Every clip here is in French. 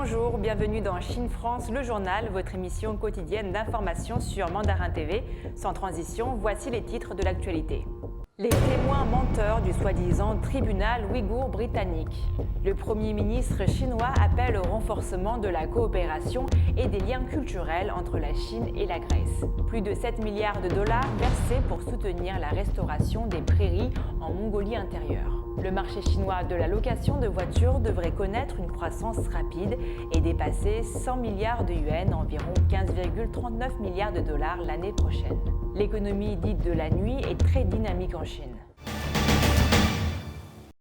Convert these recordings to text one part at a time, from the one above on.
Bonjour, bienvenue dans Chine France, le journal, votre émission quotidienne d'information sur Mandarin TV. Sans transition, voici les titres de l'actualité. Les témoins menteurs du soi-disant tribunal ouïghour britannique. Le Premier ministre chinois appelle au renforcement de la coopération et des liens culturels entre la Chine et la Grèce. Plus de 7 milliards de dollars versés pour soutenir la restauration des prairies en Mongolie intérieure. Le marché chinois de la location de voitures devrait connaître une croissance rapide et dépasser 100 milliards de yuans, environ 15,39 milliards de dollars l'année prochaine. L'économie dite de la nuit est très dynamique en Chine.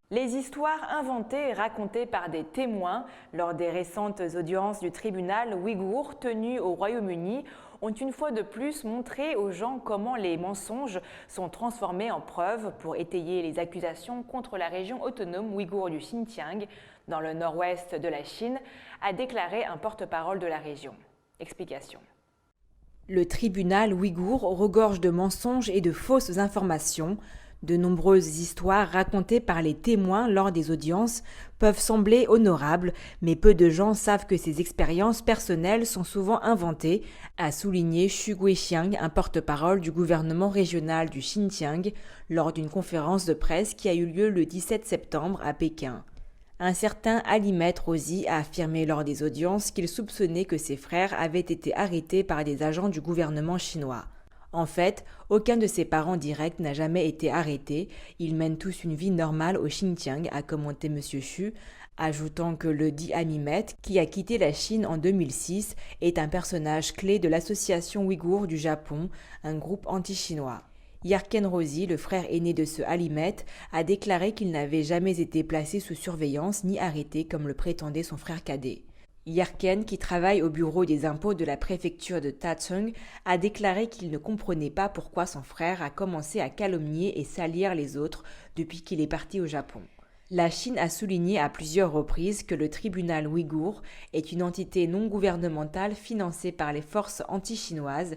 Les histoires inventées et racontées par des témoins lors des récentes audiences du tribunal ouïghour tenues au Royaume-Uni ont une fois de plus montré aux gens comment les mensonges sont transformés en preuves pour étayer les accusations contre la région autonome ouïghour du Xinjiang, dans le nord-ouest de la Chine, a déclaré un porte-parole de la région. Explication. Le tribunal ouïghour regorge de mensonges et de fausses informations. De nombreuses histoires racontées par les témoins lors des audiences peuvent sembler honorables, mais peu de gens savent que ces expériences personnelles sont souvent inventées, a souligné Xu Guixiang, un porte-parole du gouvernement régional du Xinjiang, lors d'une conférence de presse qui a eu lieu le 17 septembre à Pékin. Un certain Alimet Rossi a affirmé lors des audiences qu'il soupçonnait que ses frères avaient été arrêtés par des agents du gouvernement chinois. En fait, aucun de ses parents directs n'a jamais été arrêté, ils mènent tous une vie normale au Xinjiang, a commenté M. Xu, ajoutant que le dit Alimet, qui a quitté la Chine en 2006, est un personnage clé de l'association ouïghour du Japon, un groupe anti-chinois. Yarken Rossi, le frère aîné de ce Alimet, a déclaré qu'il n'avait jamais été placé sous surveillance ni arrêté comme le prétendait son frère cadet. Yarken, qui travaille au bureau des impôts de la préfecture de Taichung, a déclaré qu'il ne comprenait pas pourquoi son frère a commencé à calomnier et salir les autres depuis qu'il est parti au Japon. La Chine a souligné à plusieurs reprises que le tribunal ouïghour est une entité non gouvernementale financée par les forces anti-chinoises.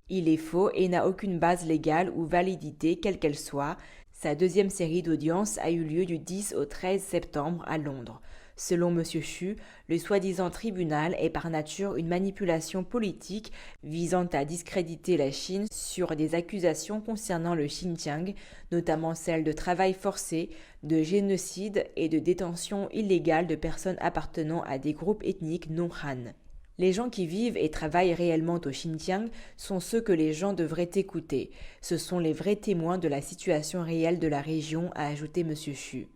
Il est faux et n'a aucune base légale ou validité quelle qu'elle soit. Sa deuxième série d'audiences a eu lieu du 10 au 13 septembre à Londres. Selon M. Xu, le soi-disant tribunal est par nature une manipulation politique visant à discréditer la Chine sur des accusations concernant le Xinjiang, notamment celles de travail forcé, de génocide et de détention illégale de personnes appartenant à des groupes ethniques non Han. Les gens qui vivent et travaillent réellement au Xinjiang sont ceux que les gens devraient écouter. Ce sont les vrais témoins de la situation réelle de la région, a ajouté M. Xu.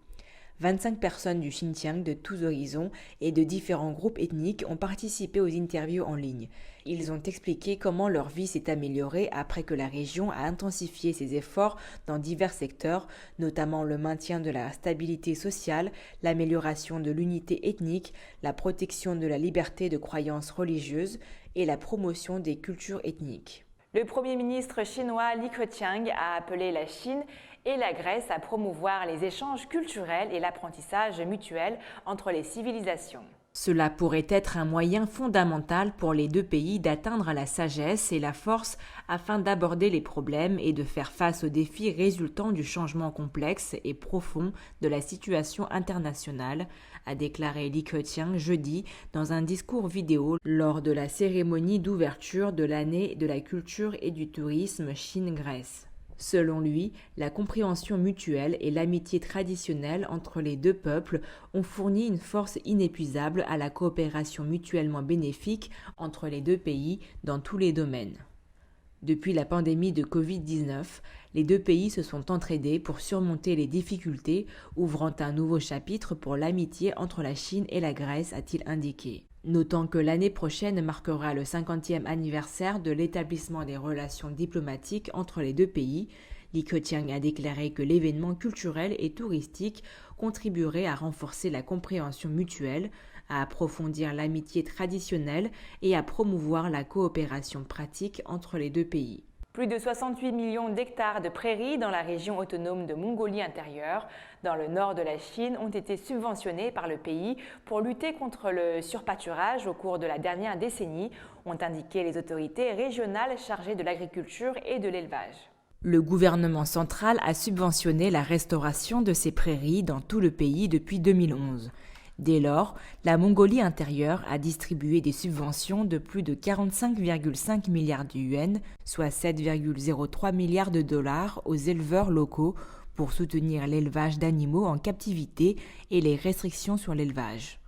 25 personnes du Xinjiang de tous horizons et de différents groupes ethniques ont participé aux interviews en ligne. Ils ont expliqué comment leur vie s'est améliorée après que la région a intensifié ses efforts dans divers secteurs, notamment le maintien de la stabilité sociale, l'amélioration de l'unité ethnique, la protection de la liberté de croyances religieuses et la promotion des cultures ethniques. Le Premier ministre chinois Li Keqiang a appelé la Chine et la Grèce à promouvoir les échanges culturels et l'apprentissage mutuel entre les civilisations. Cela pourrait être un moyen fondamental pour les deux pays d'atteindre la sagesse et la force afin d'aborder les problèmes et de faire face aux défis résultant du changement complexe et profond de la situation internationale, a déclaré Li Keqiang jeudi dans un discours vidéo lors de la cérémonie d'ouverture de l'année de la culture et du tourisme Chine-Grèce. Selon lui, la compréhension mutuelle et l'amitié traditionnelle entre les deux peuples ont fourni une force inépuisable à la coopération mutuellement bénéfique entre les deux pays dans tous les domaines. Depuis la pandémie de Covid-19, les deux pays se sont entraidés pour surmonter les difficultés, ouvrant un nouveau chapitre pour l'amitié entre la Chine et la Grèce, a-t-il indiqué. Notant que l'année prochaine marquera le 50e anniversaire de l'établissement des relations diplomatiques entre les deux pays, Li Keqiang a déclaré que l'événement culturel et touristique contribuerait à renforcer la compréhension mutuelle, à approfondir l'amitié traditionnelle et à promouvoir la coopération pratique entre les deux pays. Plus de 68 millions d'hectares de prairies dans la région autonome de Mongolie intérieure, dans le nord de la Chine, ont été subventionnés par le pays pour lutter contre le surpâturage au cours de la dernière décennie, ont indiqué les autorités régionales chargées de l'agriculture et de l'élevage. Le gouvernement central a subventionné la restauration de ces prairies dans tout le pays depuis 2011. Dès lors, la Mongolie intérieure a distribué des subventions de plus de 45,5 milliards de yuans, soit 7,03 milliards de dollars aux éleveurs locaux pour soutenir l'élevage d'animaux en captivité et les restrictions sur l'élevage.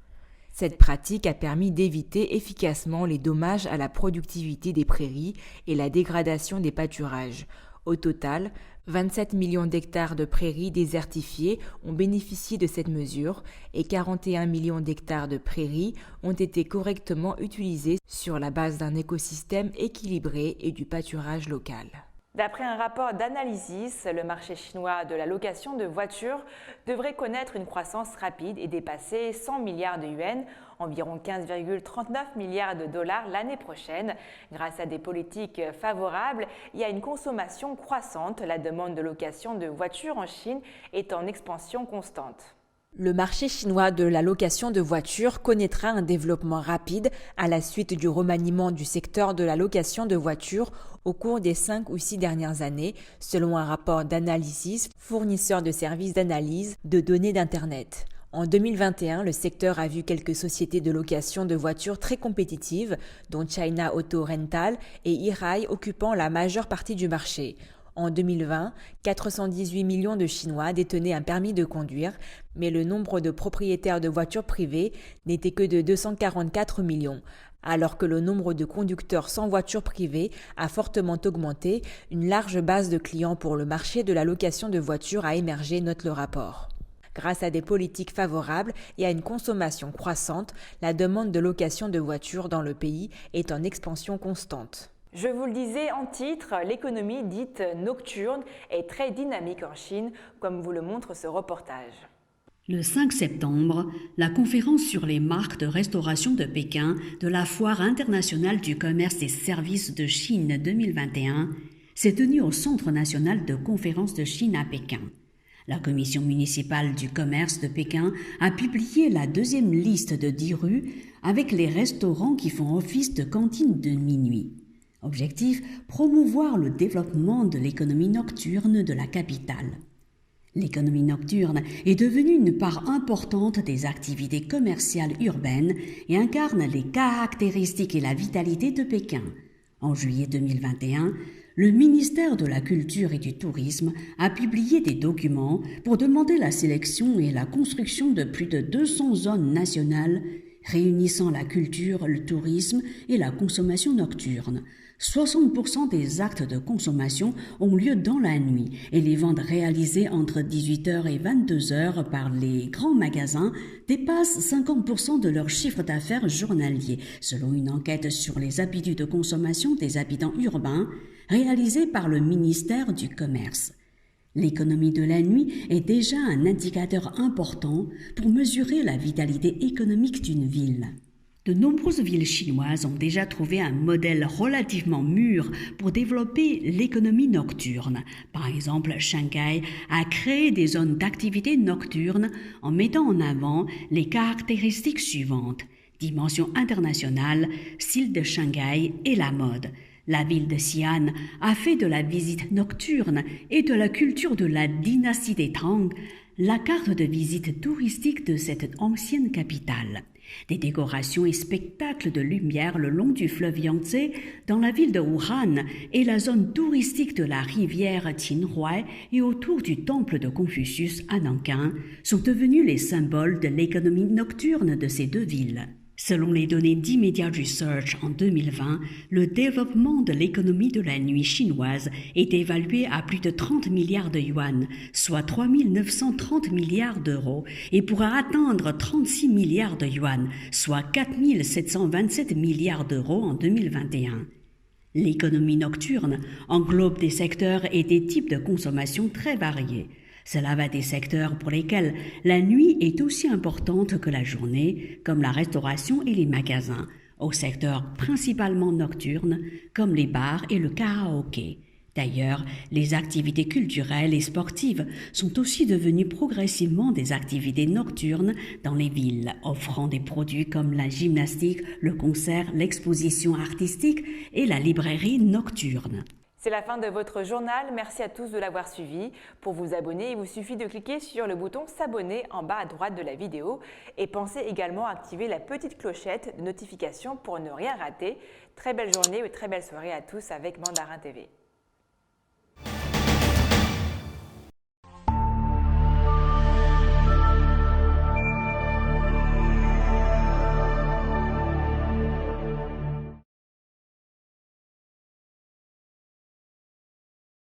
Cette pratique a permis d'éviter efficacement les dommages à la productivité des prairies et la dégradation des pâturages. Au total, 27 millions d'hectares de prairies désertifiées ont bénéficié de cette mesure et 41 millions d'hectares de prairies ont été correctement utilisés sur la base d'un écosystème équilibré et du pâturage local. D'après un rapport d'Analysis, le marché chinois de la location de voitures devrait connaître une croissance rapide et dépasser 100 milliards de yuans, environ 15,39 milliards de dollars l'année prochaine. Grâce à des politiques favorables et à une consommation croissante, la demande de location de voitures en Chine est en expansion constante. Le marché chinois de la location de voitures connaîtra un développement rapide à la suite du remaniement du secteur de la location de voitures au cours des 5 ou 6 dernières années, selon un rapport d'Analysis, fournisseur de services d'analyse de données d'Internet. En 2021, le secteur a vu quelques sociétés de location de voitures très compétitives, dont China Auto Rental et Eride occupant la majeure partie du marché. En 2020, 418 millions de Chinois détenaient un permis de conduire, mais le nombre de propriétaires de voitures privées n'était que de 244 millions. Alors que le nombre de conducteurs sans voiture privée a fortement augmenté, une large base de clients pour le marché de la location de voitures a émergé, note le rapport. Grâce à des politiques favorables et à une consommation croissante, la demande de location de voitures dans le pays est en expansion constante. Je vous le disais en titre, l'économie dite nocturne est très dynamique en Chine, comme vous le montre ce reportage. Le 5 septembre, la conférence sur les marques de restauration de Pékin de la Foire internationale du commerce et services de Chine 2021 s'est tenue au Centre national de conférences de Chine à Pékin. La commission municipale du commerce de Pékin a publié la deuxième liste de 10 rues avec les restaurants qui font office de cantine de minuit. Objectif, promouvoir le développement de l'économie nocturne de la capitale. L'économie nocturne est devenue une part importante des activités commerciales urbaines et incarne les caractéristiques et la vitalité de Pékin. En juillet 2021, le ministère de la Culture et du Tourisme a publié des documents pour demander la sélection et la construction de plus de 200 zones nationales réunissant la culture, le tourisme et la consommation nocturne. 60% des actes de consommation ont lieu dans la nuit et les ventes réalisées entre 18h et 22h par les grands magasins dépassent 50% de leur chiffre d'affaires journalier, selon une enquête sur les habitudes de consommation des habitants urbains réalisée par le ministère du Commerce. L'économie de la nuit est déjà un indicateur important pour mesurer la vitalité économique d'une ville. De nombreuses villes chinoises ont déjà trouvé un modèle relativement mûr pour développer l'économie nocturne. Par exemple, Shanghai a créé des zones d'activité nocturne en mettant en avant les caractéristiques suivantes: dimension internationale, style de Shanghai et la mode. La ville de Xi'an a fait de la visite nocturne et de la culture de la dynastie des Tang la carte de visite touristique de cette ancienne capitale. Des décorations et spectacles de lumière le long du fleuve Yangtze dans la ville de Wuhan et la zone touristique de la rivière Qinhuai et autour du temple de Confucius à Nankin sont devenus les symboles de l'économie nocturne de ces deux villes. Selon les données d'Immediate Research en 2020, le développement de l'économie de la nuit chinoise est évalué à plus de 30 milliards de yuan, soit 3 930 milliards d'euros, et pourra atteindre 36 milliards de yuan, soit 4 727 milliards d'euros en 2021. L'économie nocturne englobe des secteurs et des types de consommation très variés. Cela va des secteurs pour lesquels la nuit est aussi importante que la journée, comme la restauration et les magasins, aux secteurs principalement nocturnes, comme les bars et le karaoké. D'ailleurs, les activités culturelles et sportives sont aussi devenues progressivement des activités nocturnes dans les villes, offrant des produits comme la gymnastique, le concert, l'exposition artistique et la librairie nocturne. C'est la fin de votre journal. Merci à tous de l'avoir suivi. Pour vous abonner, il vous suffit de cliquer sur le bouton s'abonner en bas à droite de la vidéo et pensez également à activer la petite clochette de notification pour ne rien rater. Très belle journée ou très belle soirée à tous avec Mandarin TV.